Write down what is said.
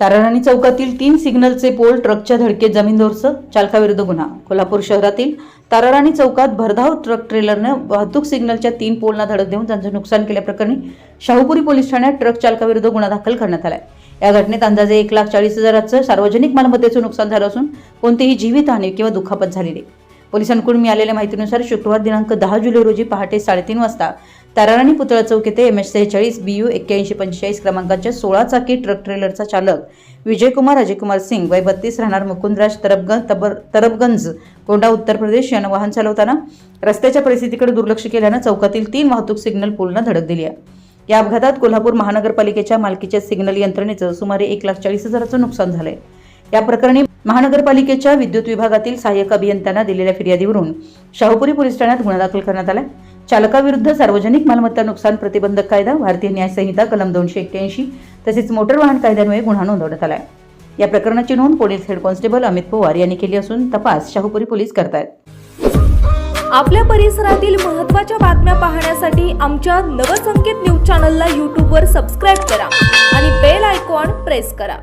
ताराराणी चौकातील 3 सिग्नलचे पोल ट्रकच्या धडकेत जमीनदोस्त, चालकाविरुद्ध गुन्हा। कोल्हापूर शहरातील ताराराणी चौकात भरधाव ट्रक ट्रेलरने वाहतूक सिग्नलच्या 3 पोलना धडक देऊन त्यांचे नुकसान केल्याप्रकरणी शाहूपुरी पोलीस ठाण्यात ट्रक चालकाविरुद्ध गुन्हा दाखल करण्यात आला आहे। या घटनेत अंदाजे 1,40,000चं सार्वजनिक मालमत्तेचे नुकसान झालं असून कोणतीही जीवितहानी किंवा दुखापत झाली नाही। पोलिसांकडून मिळालेल्या माहितीनुसार शुक्रवार दिनांक 10 जुलै रोजी पहाटे 3:30 वाजता ताराराणी पुतळा चौक येथे MS46 BU 8145 क्रमांकाच्या 16 चाकी ट्रक ट्रेलरचा चालक विजयकुमार अजयकुमार सिंग वय 32 राहणार मुकुंदराज तरबगंज गोंडा उत्तर प्रदेश यानं वाहन चालवताना रस्त्याच्या परिस्थितीकडे दुर्लक्ष केल्यानं चौकातील 3 वाहतूक सिग्नल पोलना धडक दिली आहे। या अपघातात कोल्हापूर महानगरपालिकेच्या मालकीच्या सिग्नल यंत्रणेचं सुमारे 1,40,000चं नुकसान झालंय। या प्रकरणी महानगरपालिकेच्या विद्युत विभागातील सहाय्यक अभियंत्यांना दिलेल्या फिर्यादीवरून शाहूपुरी पोलीस ठाण्यात गुन्हा दाखल करण्यात आला। चालकाविरुद्ध सार्वजनिक मालमत्ता नुकसान प्रतिबंधक कायदा, भारतीय न्याय संहिता कलम 281 तसेच मोटर वाहन कायद्यान्वये गुन्हा नोंदवण्यात आला आहे। या प्रकरणाची नोंद police head constable Amit Pawar यांनी केली असून तपास शाहूपुरी पोलीस करतायत। आपल्या परिसरातील महत्त्वाच्या बातम्या पाहण्यासाठी आमच्या नवसंकेत न्यूज चॅनलला YouTube वर सबस्क्राइब करा आणि बेल आयकॉन प्रेस करा।